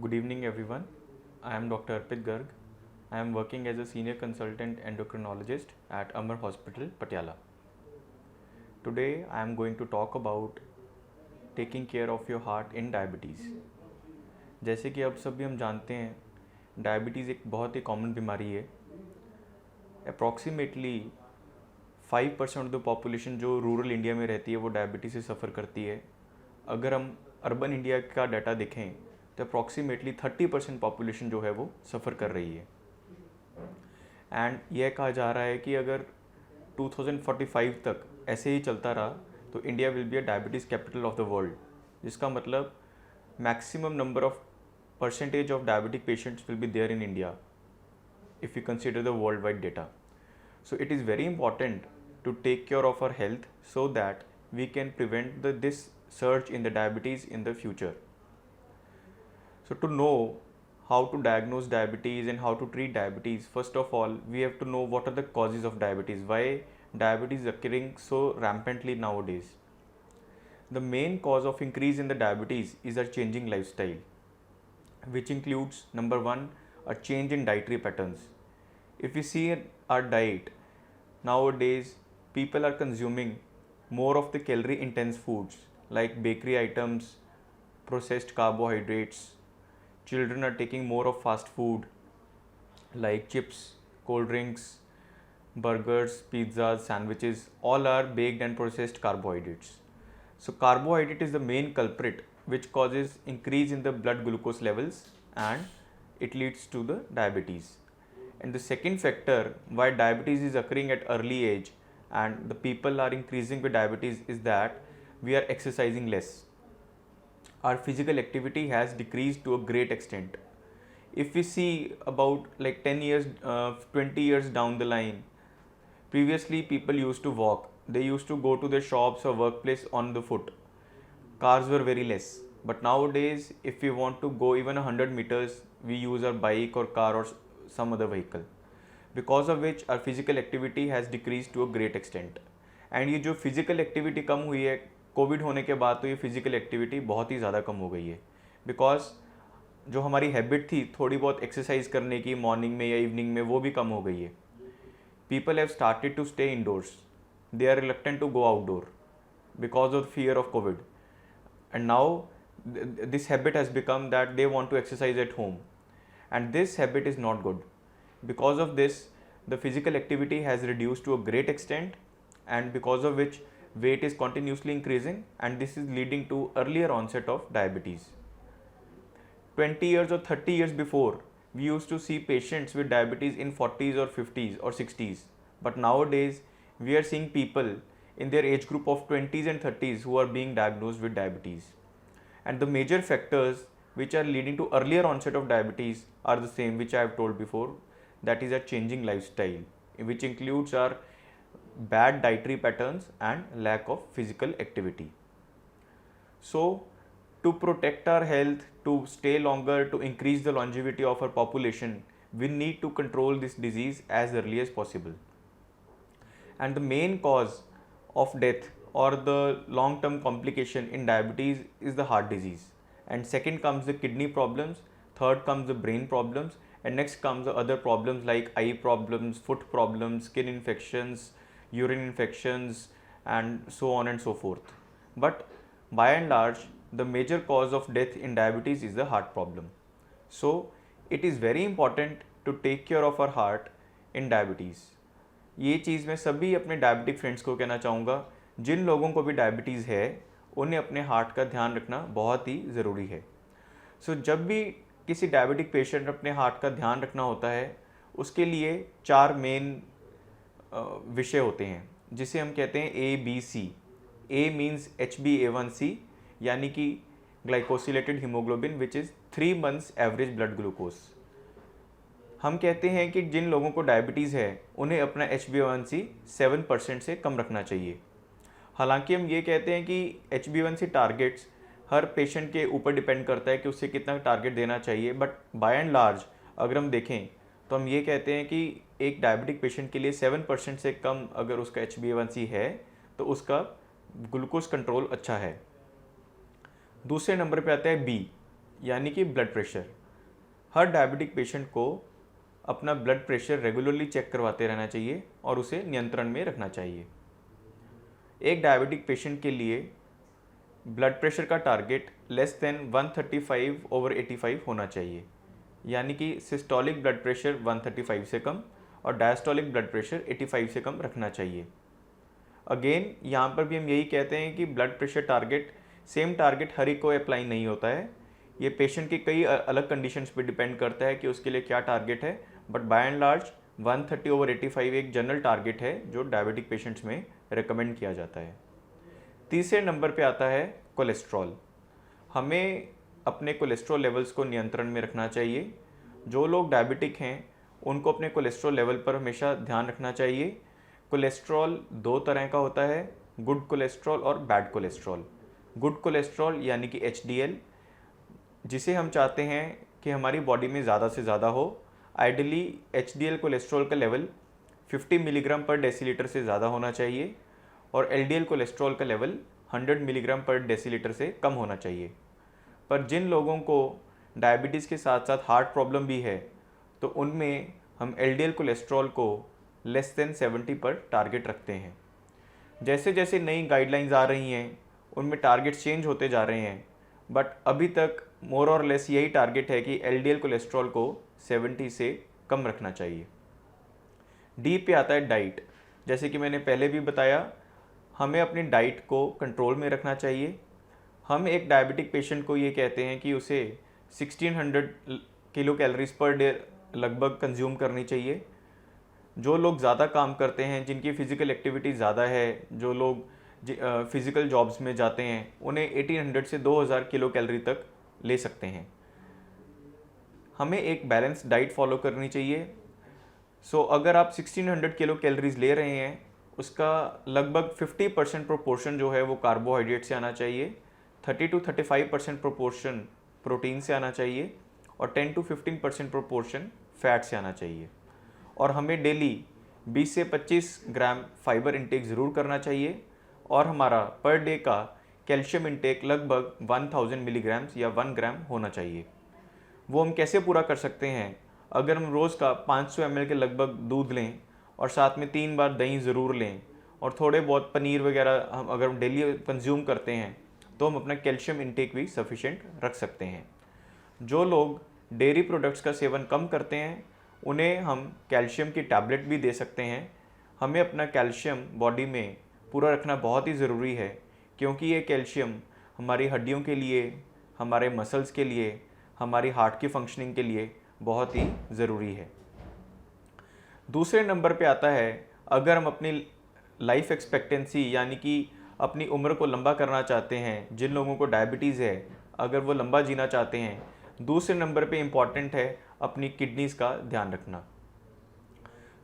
Good evening, everyone. I am Dr. Arpit Garg. I am working as a senior consultant endocrinologist at Amar Hospital, Patiala. Today, I am going to talk about taking care of your heart in diabetes. जैसे कि अब सभी हम जानते हैं diabetes एक बहुत ही common बीमारी है. अप्रॉक्सीमेटली 5% ऑफ द पॉपुलेशन जो रूरल इंडिया में रहती है वो डायबिटीज़ से सफ़र करती है. अगर हम अर्बन इंडिया का डाटा देखें तो अप्रॉक्सीमेटली 30% पॉपुलेशन जो है वो सफ़र कर रही है. एंड यह कहा जा रहा है कि अगर 2045 तक ऐसे ही चलता रहा तो India will be a diabetes capital of the world, जिसका मतलब maximum number of percentage of diabetic patients will be there in India if you consider the worldwide data. So it is very important to take care of our health so that we can prevent this surge in the diabetes in the future. So to know how to diagnose diabetes and how to treat diabetes, first of all we have to know what are the causes of diabetes, why diabetes is occurring so rampantly nowadays. The main cause of increase in the diabetes is a changing lifestyle, which includes number one, a change in dietary patterns. If we see our diet nowadays, people are consuming more of the calorie intense foods like bakery items, processed carbohydrates. Children are taking more of fast food like chips, cold drinks, burgers, pizzas, sandwiches, all are baked and processed carbohydrates. So carbohydrate is the main culprit which causes increase in the blood glucose levels and it leads to the diabetes. And the second factor why diabetes is occurring at early age and the people are increasing with diabetes is that we are exercising less. Our physical activity has decreased to a great extent. If we see about like 10 years, 20 years down the line, previously people used to walk. They used to go to their shops or workplace on the foot. Cars were very less. But nowadays, if we want to go even 100 meters, we use our bike or car or some other vehicle, because of which our physical activity has decreased to a great extent. And ये जो physical activity कम हुई है Covid होने के बाद, तो ये physical activity बहुत ही ज़्यादा कम हो गई है. बिकॉज जो हमारी हैबिट थी थोड़ी बहुत एक्सरसाइज करने की मॉर्निंग में या इवनिंग में, वो भी कम हो गई है. People have started to stay indoors. They are reluctant to go outdoor because of fear of COVID. And now this habit has become that they want to exercise at home, and this habit is not good. Because of this, the physical activity has reduced to a great extent, and because of which weight is continuously increasing, and this is leading to earlier onset of diabetes. 20 years or 30 years before, we used to see patients with diabetes in 40s or 50s or 60s, but nowadays we are seeing people in their age group of 20s and 30s who are being diagnosed with diabetes. And the major factors which are leading to earlier onset of diabetes are the same which I have told before, that is a changing lifestyle, which includes our bad dietary patterns and lack of physical activity. So to protect our health, to stay longer, to increase the longevity of our population, we need to control this disease as early as possible. And the main cause of death or the long term complication in diabetes is the heart disease, and second comes the kidney problems, third comes the brain problems, and next comes the other problems like eye problems, foot problems, skin infections, urine infections, and so on and so forth. But by and large, the major cause of death in diabetes is the heart problem. So it is very important to take care of our heart in diabetes. ये चीज़ मैं सभी अपने diabetic friends को कहना चाहूँगा. जिन लोगों को भी डायबिटीज़ है उन्हें अपने हार्ट का ध्यान रखना बहुत ही ज़रूरी है. सो जब भी किसी डायबिटिक पेशेंट अपने हार्ट का ध्यान रखना होता है, उसके लिए 4 मेन विषय होते हैं जिसे हम कहते हैं ABC. A मीन्स HbA1c, यानी कि glycosylated haemoglobin, which is 3 months average blood glucose. हम कहते हैं कि जिन लोगों को डायबिटीज़ है उन्हें अपना HbA1c 7% से कम रखना चाहिए. हालांकि हम ये कहते हैं कि HbA1c टारगेट्स हर पेशेंट के ऊपर डिपेंड करता है कि उससे कितना टारगेट देना चाहिए, बट बाय एंड लार्ज अगर हम देखें तो हम ये कहते हैं कि एक डायबिटिक पेशेंट के लिए 7% से कम अगर उसका HbA1c है तो उसका ग्लूकोज कंट्रोल अच्छा है. दूसरे नंबर पे आता है B, यानी कि ब्लड प्रेशर। हर डायबिटिक पेशेंट को अपना ब्लड प्रेशर रेगुलरली चेक करवाते रहना चाहिए और उसे नियंत्रण में रखना चाहिए। एक डायबिटिक पेशेंट के लिए ब्लड प्रेशर का टारगेट लेस देन 135/85 होना चाहिए, यानी कि सिस्टोलिक ब्लड प्रेशर 135 से कम और डायस्टोलिक ब्लड प्रेशर 85 से कम रखना चाहिए। अगेन यहाँ पर भी हम यही कहते हैं कि blood pressure target same target हर एक को अप्लाई नहीं होता है, ये पेशेंट की कई अलग कंडीशंस पे डिपेंड करता है कि उसके लिए क्या टारगेट है, बट बाय एंड लार्ज 130/85 एक जनरल टारगेट है जो डायबिटिक पेशेंट्स में रिकमेंड किया जाता है। तीसरे नंबर पे आता है कोलेस्ट्रॉल। हमें अपने कोलेस्ट्रॉल लेवल्स को नियंत्रण में रखना चाहिए। जो लोग डायबिटिक हैं उनको अपने कोलेस्ट्रॉल लेवल पर हमेशा ध्यान रखना चाहिए। कोलेस्ट्रॉल दो तरह का होता है, गुड कोलेस्ट्रॉल और बैड कोलेस्ट्रॉल। गुड कोलेस्ट्रॉल यानी कि HDL, जिसे हम चाहते हैं कि हमारी बॉडी में ज़्यादा से ज़्यादा हो। आइडियली HDL कोलेस्ट्रॉल का लेवल 50 मिलीग्राम पर डेसीलीटर से ज़्यादा होना चाहिए और LDL कोलेस्ट्रॉल का लेवल 100 मिलीग्राम पर डेसीलीटर से कम होना चाहिए। पर जिन लोगों को डायबिटीज़ के साथ साथ हार्ट प्रॉब्लम भी है तो उनमें हम LDL कोलेस्ट्रॉल को लेस देन 70 पर टारगेट रखते हैं। जैसे जैसे नई गाइडलाइंस आ रही हैं उनमें टारगेट्स चेंज होते जा रहे हैं, बट अभी तक मोर और लेस यही टारगेट है कि LDL कोलेस्ट्रॉल को 70 से कम रखना चाहिए। डी पे आता है डाइट। जैसे कि मैंने पहले भी बताया, हमें अपनी डाइट को कंट्रोल में रखना चाहिए। हम एक डायबिटिक पेशेंट को ये कहते हैं कि उसे 1600 किलो कैलोरीज पर डे लगभग कंज्यूम करनी चाहिए। जो लोग ज़्यादा काम करते हैं, जिनकी फ़िज़िकल एक्टिविटी ज़्यादा है, जो लोग फ़िज़िकल जॉब्स में जाते हैं, उन्हें 1800 से 2000 किलो कैलोरी तक ले सकते हैं। हमें एक बैलेंस डाइट फॉलो करनी चाहिए। अगर आप 1600 किलो कैलोरीज ले रहे हैं, उसका लगभग 50% प्रोपोर्शन जो है वो कार्बोहाइड्रेट से आना चाहिए, 30 to 35% प्रोपोर्शन प्रोटीन से आना चाहिए और 10 to 15% प्रोपोर्शन फैट से आना चाहिए। और हमें डेली 20 से 25 ग्राम फाइबर इंटेक ज़रूर करना चाहिए और हमारा पर डे का कैल्शियम इंटेक लगभग 1000 मिलीग्राम्स या 1 ग्राम होना चाहिए। वो हम कैसे पूरा कर सकते हैं? अगर हम रोज़ का 500 ml के लगभग दूध लें और साथ में 3 बार दही ज़रूर लें और थोड़े बहुत पनीर वगैरह हम अगर हम डेली कंज्यूम करते हैं तो हम अपना कैल्शियम इंटेक भी सफिशेंट रख सकते हैं। जो लोग डेयरी प्रोडक्ट्स का सेवन कम करते हैं उन्हें हम कैल्शियम की टैबलेट भी दे सकते हैं। हमें अपना कैल्शियम बॉडी में पूरा रखना बहुत ही ज़रूरी है, क्योंकि ये कैल्शियम हमारी हड्डियों के लिए, हमारे मसल्स के लिए, हमारी हार्ट की फंक्शनिंग के लिए बहुत ही ज़रूरी है। दूसरे नंबर पे आता है, अगर हम अपनी लाइफ एक्सपेक्टेंसी यानी कि अपनी उम्र को लंबा करना चाहते हैं, जिन लोगों को डायबिटीज़ है अगर वो लंबा जीना चाहते हैं, दूसरे नंबर पे इम्पॉर्टेंट है अपनी किडनीज़ का ध्यान रखना।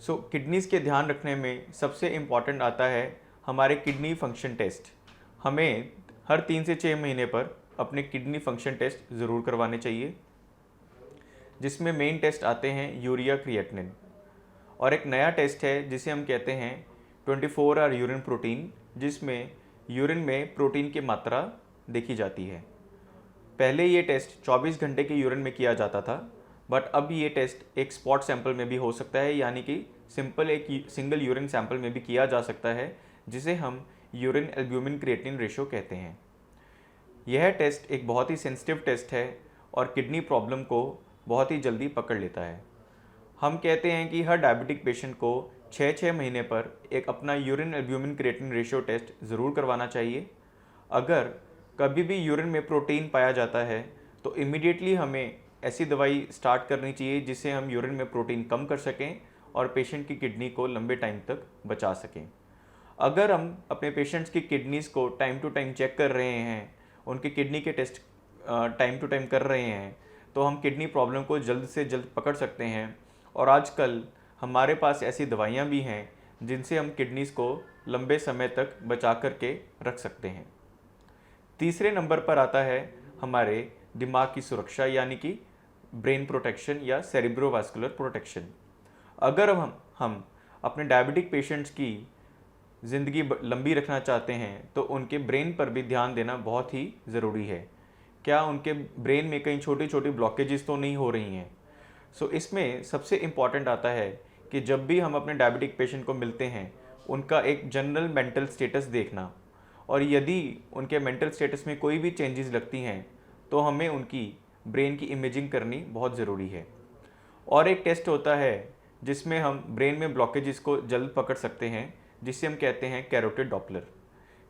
किडनीज़ के ध्यान रखने में सबसे इम्पॉर्टेंट आता है हमारे किडनी फंक्शन टेस्ट। हमें हर 3 से 6 महीने पर अपने किडनी फंक्शन टेस्ट ज़रूर करवाने चाहिए, जिसमें मेन टेस्ट आते हैं यूरिया क्रिएटिनिन और एक नया टेस्ट है जिसे हम कहते हैं 24 आवर यूरिन प्रोटीन, जिसमें यूरिन में प्रोटीन की मात्रा देखी जाती है। पहले ये टेस्ट 24 घंटे के यूरिन में किया जाता था, बट अब ये टेस्ट एक स्पॉट सैंपल में भी हो सकता है, यानी कि एक सिंगल यूरिन सैंपल में भी किया जा सकता है, जिसे हम यूरिन एल्ब्यूमिन क्रिएटिनिन रेशो कहते हैं। यह टेस्ट एक बहुत ही सेंसिटिव टेस्ट है और किडनी प्रॉब्लम को बहुत ही जल्दी पकड़ लेता है। हम कहते हैं कि हर डायबिटिक पेशेंट को 6-6 महीने पर एक अपना urine albumin creatinine ratio test ज़रूर करवाना चाहिए। अगर कभी भी यूरिन में प्रोटीन पाया जाता है तो इमीडिएटली हमें ऐसी दवाई स्टार्ट करनी चाहिए जिससे हम यूरिन में प्रोटीन कम कर सकें और पेशेंट की किडनी को लंबे टाइम तक बचा सकें। अगर हम अपने पेशेंट्स की किडनीज़ को टाइम टू टाइम चेक कर रहे हैं, उनके किडनी के टेस्ट टाइम टू टाइम कर रहे हैं, तो हम किडनी प्रॉब्लम को जल्द से जल्द पकड़ सकते हैं। और आजकल हमारे पास ऐसी दवाइयाँ भी हैं जिनसे हम किडनीज़ को लंबे समय तक बचा कर के रख सकते हैं। तीसरे नंबर पर आता है हमारे दिमाग की सुरक्षा, यानी कि ब्रेन प्रोटेक्शन या सेरिब्रोवास्कुलर प्रोटेक्शन। अगर हम अपने डायबिटिक पेशेंट्स की ज़िंदगी लंबी रखना चाहते हैं तो उनके ब्रेन पर भी ध्यान देना बहुत ही ज़रूरी है। क्या उनके ब्रेन में कहीं छोटी छोटी ब्लॉकेजेस तो नहीं हो रही हैं। सो इसमें सबसे इम्पॉर्टेंट आता है कि जब भी हम अपने डायबिटिक पेशेंट को मिलते हैं, उनका एक जनरल मेंटल स्टेटस देखना, और यदि उनके मेंटल स्टेटस में कोई भी चेंजेस लगती हैं तो हमें उनकी ब्रेन की इमेजिंग करनी बहुत ज़रूरी है। और एक टेस्ट होता है जिसमें हम ब्रेन में ब्लॉकेजेस को जल्द पकड़ सकते हैं, जिसे हम कहते हैं कैरोटिड डॉपलर।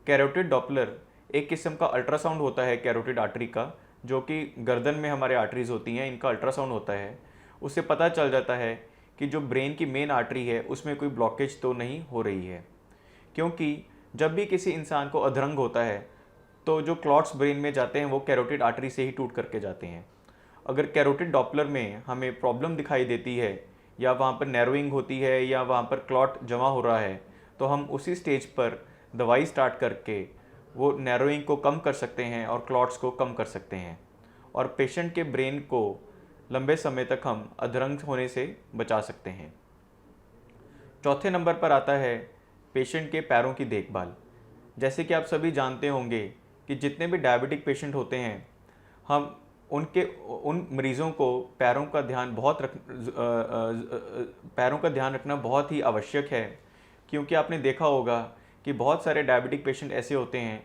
कैरोटिड डॉपलर एक किस्म का अल्ट्रासाउंड होता है कैरोटिड आर्टरी का, जो कि गर्दन में हमारे आर्टरीज होती हैं, इनका अल्ट्रासाउंड होता है। उससे पता चल जाता है कि जो ब्रेन की मेन आर्टरी है उसमें कोई ब्लॉकेज तो नहीं हो रही है। क्योंकि जब भी किसी इंसान को अधरंग होता है तो जो क्लॉट्स ब्रेन में जाते हैं वो कैरोटिड आर्टरी से ही टूट करके जाते हैं। अगर कैरोटिड डॉपलर में हमें प्रॉब्लम दिखाई देती है, या वहाँ पर नैरोइंग होती है, या वहाँ पर क्लॉट जमा हो रहा है, तो हम उसी स्टेज पर दवाई स्टार्ट करके वो नैरोइंग को कम कर सकते हैं और क्लॉट्स को कम कर सकते हैं, और पेशेंट के ब्रेन को लंबे समय तक हम अधरंग होने से बचा सकते हैं। चौथे नंबर पर आता है पेशेंट के पैरों की देखभाल। जैसे कि आप सभी जानते होंगे कि जितने भी डायबिटिक पेशेंट होते हैं, हम उन मरीज़ों को पैरों का ध्यान रखना बहुत ही आवश्यक है। क्योंकि आपने देखा होगा कि बहुत सारे डायबिटिक पेशेंट ऐसे होते हैं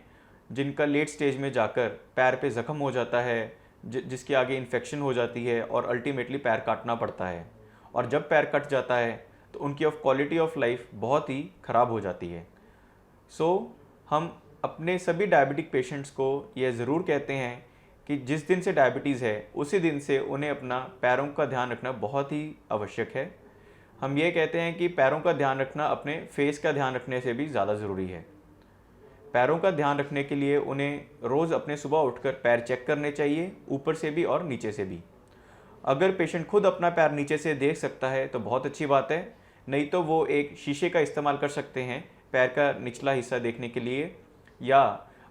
जिनका लेट स्टेज में जाकर पैर पे ज़ख्म हो जाता है, जिसके आगे इन्फेक्शन हो जाती है और अल्टीमेटली पैर काटना पड़ता है। और जब पैर कट जाता है तो उनकी क्वालिटी ऑफ लाइफ बहुत ही ख़राब हो जाती है। सो हम अपने सभी डायबिटिक पेशेंट्स को यह ज़रूर कहते हैं कि जिस दिन से डायबिटीज़ है उसी दिन से उन्हें अपना पैरों का ध्यान रखना बहुत ही आवश्यक है। हम ये कहते हैं कि पैरों का ध्यान रखना अपने फेस का ध्यान रखने से भी ज़्यादा ज़रूरी है। पैरों का ध्यान रखने के लिए उन्हें रोज़ अपने सुबह उठकर पैर चेक करने चाहिए, ऊपर से भी और नीचे से भी। अगर पेशेंट खुद अपना पैर नीचे से देख सकता है तो बहुत अच्छी बात है, नहीं तो वो एक शीशे का इस्तेमाल कर सकते हैं पैर का निचला हिस्सा देखने के लिए। या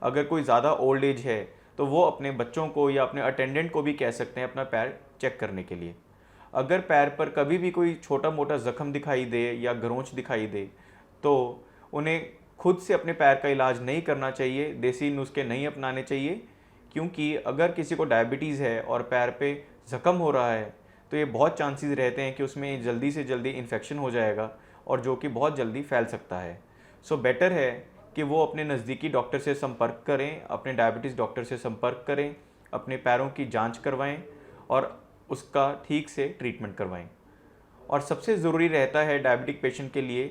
अगर कोई ज़्यादा ओल्ड एज है तो वो अपने बच्चों को या अपने अटेंडेंट को भी कह सकते हैं अपना पैर चेक करने के लिए। अगर पैर पर कभी भी कोई छोटा मोटा ज़ख्म दिखाई दे या खरोंच दिखाई दे तो उन्हें खुद से अपने पैर का इलाज नहीं करना चाहिए, देसी नुस्खे नहीं अपनाने चाहिए। क्योंकि अगर किसी को डायबिटीज़ है और पैर पे ज़ख्म हो रहा है तो ये बहुत चांसेस रहते हैं कि उसमें जल्दी से जल्दी इन्फेक्शन हो जाएगा, और जो कि बहुत जल्दी फैल सकता है। सो बेटर है कि वो अपने नज़दीकी डॉक्टर से संपर्क करें, अपने डायबिटीज़ डॉक्टर से संपर्क करें, अपने पैरों की जांच करवाएं और उसका ठीक से ट्रीटमेंट करवाएं। और सबसे ज़रूरी रहता है डायबिटिक पेशेंट के लिए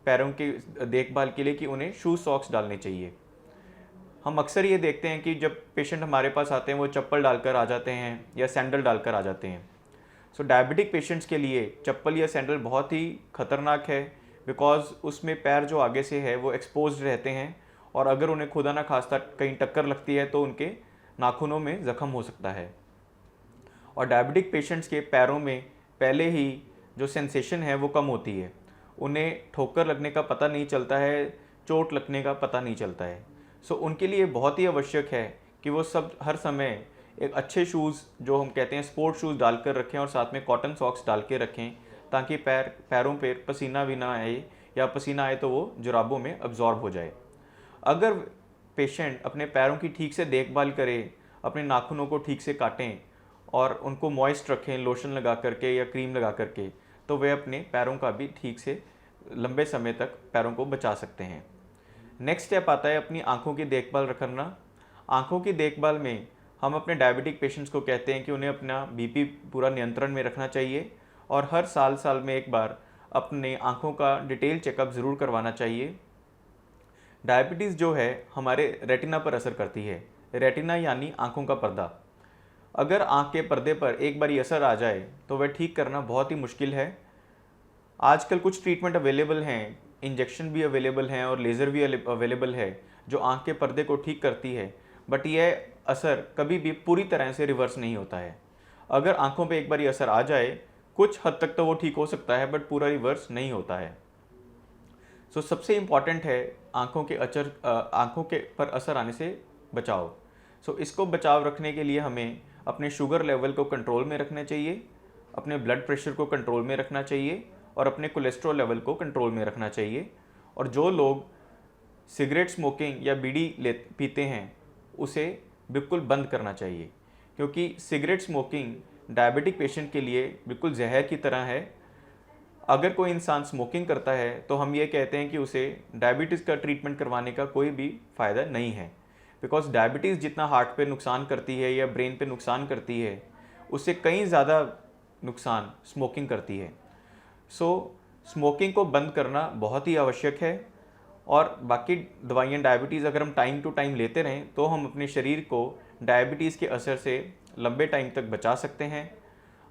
पैरों की देखभाल के लिए कि उन्हें शू सॉक्स डालने चाहिए। हम अक्सर ये देखते हैं कि जब पेशेंट हमारे पास आते हैं वो चप्पल डालकर आ जाते हैं या सैंडल डालकर आ जाते हैं। सो डायबिटिक पेशेंट्स के लिए चप्पल या सैंडल बहुत ही ख़तरनाक है, बिकॉज उसमें पैर जो आगे से है वो एक्सपोज्ड रहते हैं, और अगर उन्हें खुदा ना खास्ता कहीं टक्कर लगती है तो उनके नाखूनों में ज़ख्म हो सकता है। और डायबिटिक पेशेंट्स के पैरों में पहले ही जो सेंसेशन है वो कम होती है, उन्हें ठोकर लगने का पता नहीं चलता है, चोट लगने का पता नहीं चलता है। सो उनके लिए बहुत ही आवश्यक है कि वो सब हर समय एक अच्छे शूज़, जो हम कहते हैं स्पोर्ट शूज़, डालकर रखें और साथ में कॉटन सॉक्स डाल के रखें, ताकि पैरों पर पसीना भी ना आए, या पसीना आए तो वो जुराबों में अब्जॉर्ब हो जाए। अगर पेशेंट अपने पैरों की ठीक से देखभाल करे, अपने नाखूनों को ठीक से काटें और उनको मॉइस्ट रखें लोशन लगा करके या क्रीम लगा करके, तो वे अपने पैरों का भी ठीक से लंबे समय तक पैरों को बचा सकते हैं। नेक्स्ट स्टेप आता है अपनी आँखों की देखभाल रखना। आँखों की देखभाल में हम अपने डायबिटिक पेशेंट्स को कहते हैं कि उन्हें अपना बीपी पूरा नियंत्रण में रखना चाहिए, और हर साल में एक बार अपने आँखों का डिटेल चेकअप ज़रूर करवाना चाहिए। डायबिटीज़ जो है हमारे रेटिना पर असर करती है। रेटिना यानी आँखों का पर्दा। अगर आँख के पर्दे पर एक बार असर आ जाए तो वह ठीक करना बहुत ही मुश्किल है। आजकल कुछ ट्रीटमेंट अवेलेबल हैं, इंजेक्शन भी अवेलेबल हैं और लेज़र भी अवेलेबल है जो आँख के पर्दे को ठीक करती है, बट यह असर कभी भी पूरी तरह से रिवर्स नहीं होता है। अगर आँखों पे एक बार असर आ जाए, कुछ हद तक तो वो ठीक हो सकता है, बट पूरा रिवर्स नहीं होता है। सो सबसे इम्पॉर्टेंट है आँखों के पर असर आने से बचाव। सो इसको बचाव रखने के लिए हमें अपने शुगर लेवल को कंट्रोल में रखना चाहिए, अपने ब्लड प्रेशर को कंट्रोल में रखना चाहिए और अपने कोलेस्ट्रॉल लेवल को कंट्रोल में रखना चाहिए। और जो लोग सिगरेट स्मोकिंग या बीड़ी पीते हैं उसे बिल्कुल बंद करना चाहिए, क्योंकि सिगरेट स्मोकिंग डायबिटिक पेशेंट के लिए बिल्कुल जहर की तरह है। अगर कोई इंसान स्मोकिंग करता है तो हम ये कहते हैं कि उसे डायबिटीज़ का ट्रीटमेंट करवाने का कोई भी फ़ायदा नहीं है, बिकॉज डायबिटीज़ जितना हार्ट पे नुकसान करती है या ब्रेन पे नुकसान करती है, उससे कहीं ज़्यादा नुकसान स्मोकिंग करती है। सो स्मोकिंग को बंद करना बहुत ही आवश्यक है, और बाकी दवाइयाँ डायबिटीज़ अगर हम टाइम टू टाइम लेते रहें तो हम अपने शरीर को डायबिटीज़ के असर से लंबे टाइम तक बचा सकते हैं।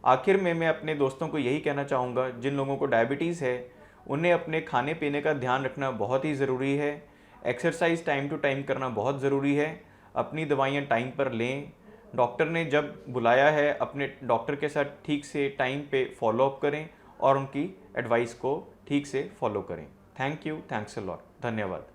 आखिर में मैं अपने दोस्तों को यही कहना चाहूँगा, जिन लोगों को डायबिटीज़ है उन्हें अपने खाने पीने का ध्यान रखना बहुत ही ज़रूरी है। एक्सरसाइज टाइम टू टाइम करना बहुत ज़रूरी है। अपनी दवाइयाँ टाइम पर लें। डॉक्टर ने जब बुलाया है अपने डॉक्टर के साथ ठीक से टाइम पे फॉलो अप करें और उनकी एडवाइस को ठीक से फॉलो करें। Thank you, thanks a lot, धन्यवाद।